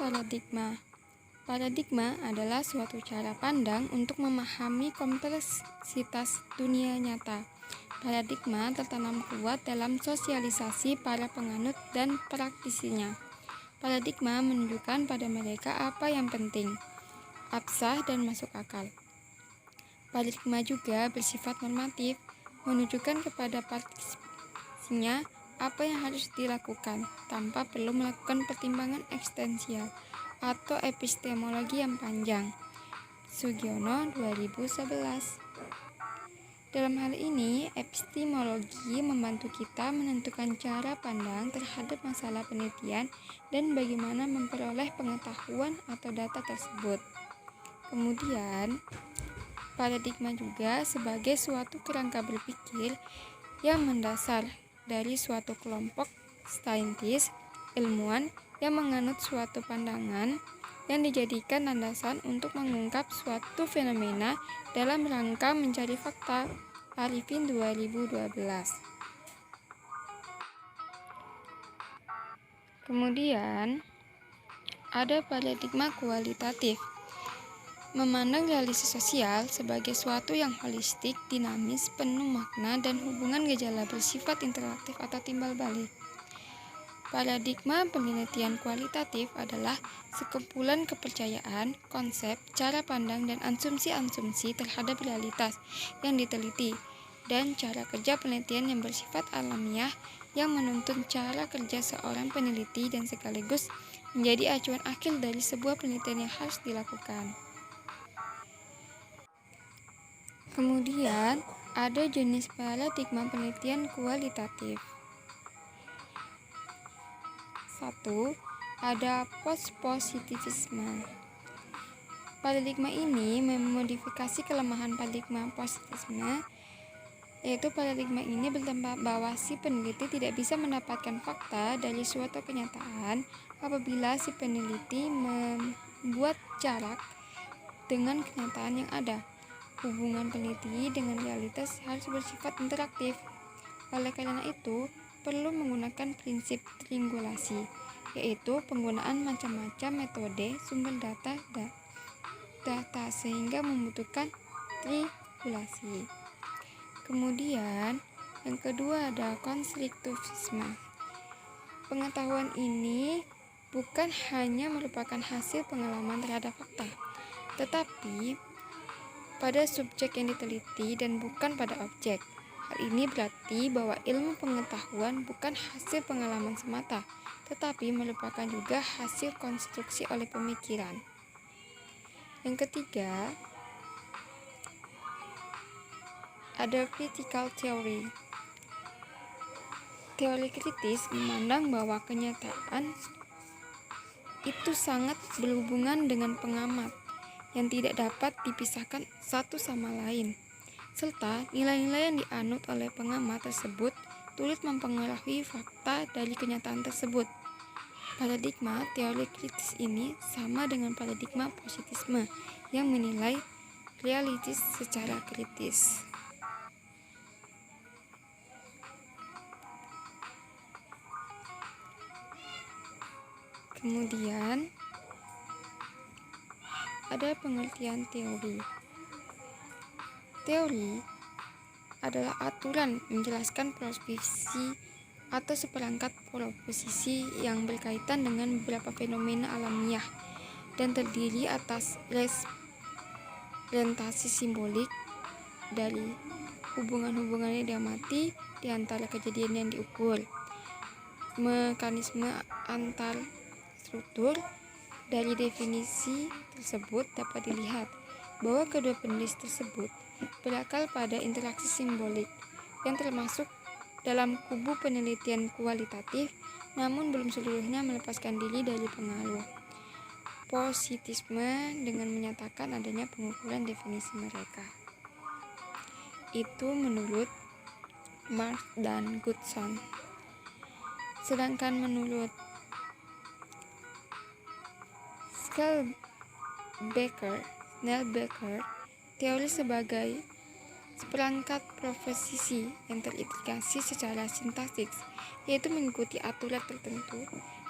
paradigma. Paradigma adalah suatu cara pandang untuk memahami kompleksitas dunia nyata. Paradigma tertanam kuat dalam sosialisasi para penganut dan praktisinya. Paradigma menunjukkan pada mereka apa yang penting, absah dan masuk akal. Paradigma juga bersifat normatif, menunjukkan kepada praktisinya apa yang harus dilakukan, tanpa perlu melakukan pertimbangan eksistensial atau epistemologi yang panjang. Sugiono 2011. Dalam hal ini, epistemologi membantu kita menentukan cara pandang terhadap masalah penelitian dan bagaimana memperoleh pengetahuan atau data tersebut. Kemudian, paradigma juga sebagai suatu kerangka berpikir yang mendasar dari suatu kelompok saintis, ilmuwan yang menganut suatu pandangan yang dijadikan landasan untuk mengungkap suatu fenomena dalam rangka mencari fakta. Arifin 2012. Kemudian, ada paradigma kualitatif, memandang realisasi sosial sebagai suatu yang holistik, dinamis, penuh makna, dan hubungan gejala bersifat interaktif atau timbal balik. Paradigma penelitian kualitatif adalah sekumpulan kepercayaan, konsep, cara pandang, dan asumsi-asumsi terhadap realitas yang diteliti, dan cara kerja penelitian yang bersifat alamiah yang menuntun cara kerja seorang peneliti dan sekaligus menjadi acuan akhir dari sebuah penelitian yang harus dilakukan. Kemudian, ada jenis paradigma penelitian kualitatif. 1. Ada post-positivisme. Paradigma ini memodifikasi kelemahan paradigma positivisme, yaitu paradigma ini bertempat bahwa si peneliti tidak bisa mendapatkan fakta dari suatu kenyataan apabila si peneliti membuat jarak dengan kenyataan yang ada. Hubungan peneliti dengan realitas harus bersifat interaktif. Oleh karena itu, perlu menggunakan prinsip triangulasi, yaitu penggunaan macam-macam metode sumber data sehingga membutuhkan triangulasi. Kemudian, yang kedua ada konstruktivisme. Pengetahuan ini bukan hanya merupakan hasil pengalaman terhadap fakta, tetapi pada subjek yang diteliti dan bukan pada objek. Hal ini berarti bahwa ilmu pengetahuan bukan hasil pengalaman semata, tetapi merupakan juga hasil konstruksi oleh pemikiran. Yang ketiga, ada critical theory. Teori kritis memandang bahwa kenyataan itu sangat berhubungan dengan pengamat yang tidak dapat dipisahkan satu sama lain, serta nilai-nilai yang dianut oleh pengamat tersebut turut mempengaruhi fakta dari kenyataan tersebut. Paradigma teori kritis ini sama dengan paradigma positisme yang menilai realitas secara kritis. Kemudian, ada pengertian teori. Teori adalah aturan menjelaskan proposisi atau seperangkat proposisi yang berkaitan dengan beberapa fenomena alamiah dan terdiri atas representasi simbolik dari hubungan-hubungan yang diamati di antara kejadian yang diukur. Mekanisme antar struktur dari definisi tersebut dapat dilihat bahwa kedua penulis tersebut berakar pada interaksi simbolik yang termasuk dalam kubu penelitian kualitatif, namun belum seluruhnya melepaskan diri dari pengaruh positisme dengan menyatakan adanya pengukuran definisi mereka. Itu menurut Marx dan Goodson. Sedangkan menurut Schnellbaker, teori sebagai seperangkat proposisi yang terintegrasi secara sintaksis, yaitu mengikuti aturan tertentu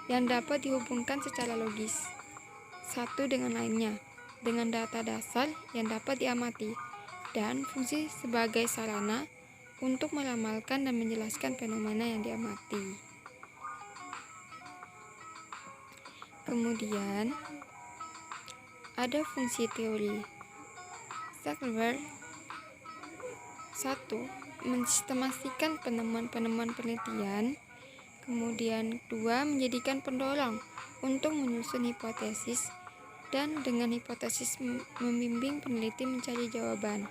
yang dapat dihubungkan secara logis. satu dengan lainnya dengan data dasar yang dapat diamati, dan fungsi sebagai sarana untuk meramalkan dan menjelaskan fenomena yang diamati. Kemudian ada fungsi teori. Zuckerberg 1. Mensistemasikan penemuan-penemuan penelitian. Kemudian 2. Menjadikan pendorong untuk menyusun hipotesis, dan dengan hipotesis membimbing peneliti mencari jawaban.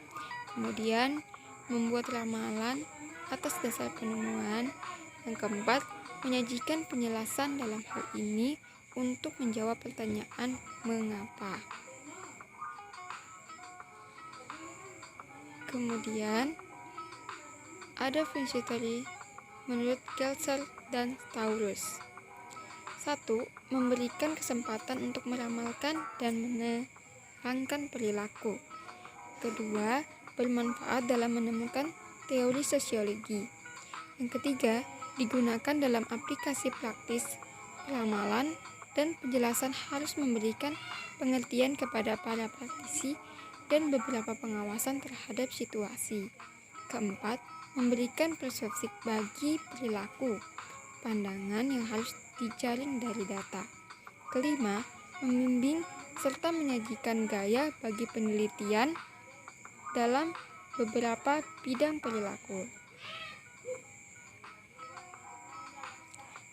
Kemudian membuat ramalan atas dasar penemuan. Yang keempat, menyajikan penjelasan dalam hal ini untuk menjawab pertanyaan mengapa. Kemudian ada fungsi teori menurut Gelser dan Taurus. 1. Memberikan kesempatan untuk meramalkan dan menerangkan perilaku. Kedua, bermanfaat dalam menemukan teori sosiologi. Yang ketiga, digunakan dalam aplikasi praktis peramalan, dan penjelasan harus memberikan pengertian kepada para praktisi dan beberapa pengawasan terhadap situasi. Keempat, memberikan persepsi bagi perilaku, pandangan yang harus dijalin dari data. Kelima, membimbing serta menyajikan gaya bagi penelitian dalam beberapa bidang perilaku.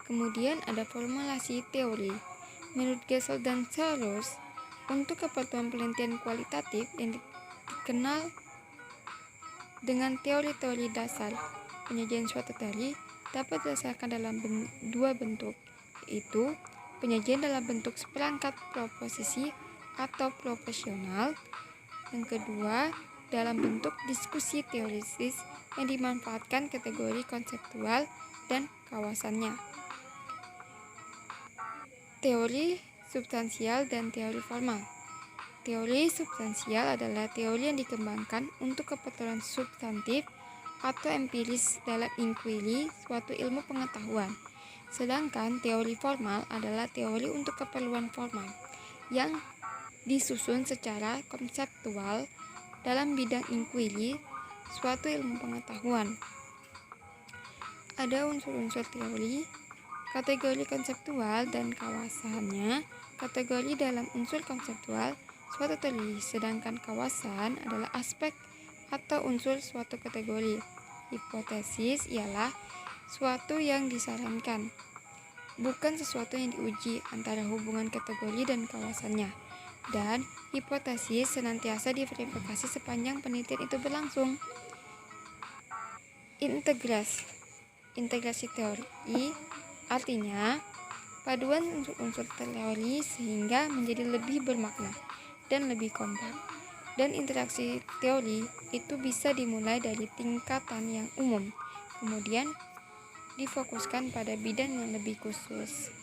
Kemudian ada formulasi teori. Menurut Gesell dan Taurus, untuk keperluan penelitian kualitatif yang dikenal dengan teori-teori dasar, penyajian suatu teori dapat didasarkan dalam dua bentuk, yaitu penyajian dalam bentuk seperangkat proposisi atau proporsional. Yang kedua, dalam bentuk diskusi teorisis yang dimanfaatkan kategori konseptual dan kawasannya. Teori substansial dan teori formal. Teori substansial adalah teori yang dikembangkan untuk keperluan substantif atau empiris dalam inquiry suatu ilmu pengetahuan. Sedangkan teori formal adalah teori untuk keperluan formal yang disusun secara konseptual dalam bidang inquiry suatu ilmu pengetahuan. Ada unsur-unsur teori, kategori konseptual dan kawasannya. Kategori dalam unsur konseptual suatu teori, sedangkan kawasan adalah aspek atau unsur suatu kategori. Hipotesis ialah suatu yang disarankan, bukan sesuatu yang diuji, antara hubungan kategori dan kawasannya. Dan hipotesis senantiasa diverifikasi sepanjang penelitian itu berlangsung. Integrasi teori artinya paduan unsur-unsur teori sehingga menjadi lebih bermakna dan lebih kompak. Dan interaksi teori itu bisa dimulai dari tingkatan yang umum, kemudian difokuskan pada bidang yang lebih khusus.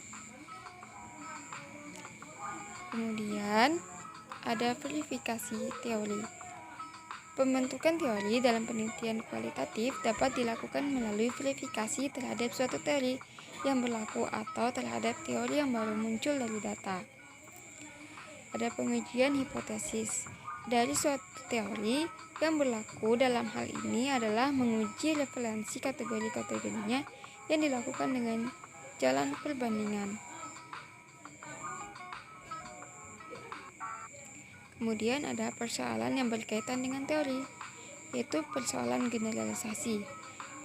Kemudian ada verifikasi teori. Pembentukan teori dalam penelitian kualitatif dapat dilakukan melalui verifikasi terhadap suatu teori yang berlaku atau terhadap teori yang baru muncul dari data. Ada pengujian hipotesis. Dari suatu teori yang berlaku dalam hal ini adalah menguji referensi kategori-kategorinya yang dilakukan dengan jalan perbandingan. Kemudian ada persoalan yang berkaitan dengan teori, yaitu persoalan generalisasi.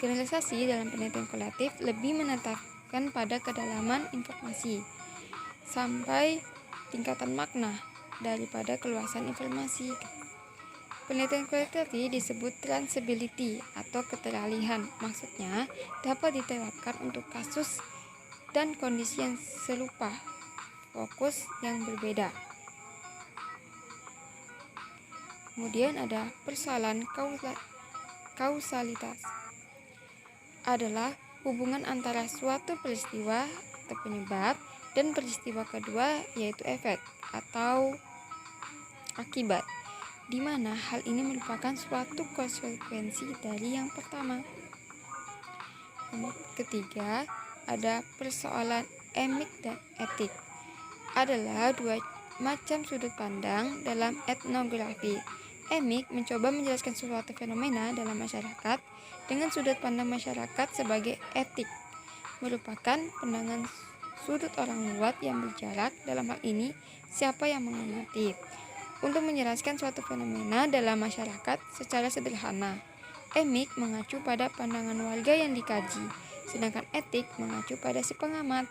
Generalisasi dalam penelitian kualitatif lebih menetapkan pada kedalaman informasi sampai tingkatan makna daripada keluasan informasi. Penelitian kualitatif disebut transferability atau keteralihan. Maksudnya dapat diterapkan untuk kasus dan kondisi yang serupa, fokus yang berbeda. Kemudian ada persoalan kausalitas. Adalah hubungan antara suatu peristiwa atau penyebab dan peristiwa kedua, yaitu efek atau akibat, di mana hal ini merupakan suatu konsekuensi dari yang pertama. Ketiga, ada persoalan emik dan etik. Adalah dua macam sudut pandang dalam etnografi. Emig mencoba menjelaskan suatu fenomena dalam masyarakat dengan sudut pandang masyarakat sebagai etik, merupakan pandangan sudut orang luar yang berjarak, dalam hal ini siapa yang mengamati, untuk menjelaskan suatu fenomena dalam masyarakat secara sederhana. Emig mengacu pada pandangan warga yang dikaji, sedangkan etik mengacu pada si pengamat.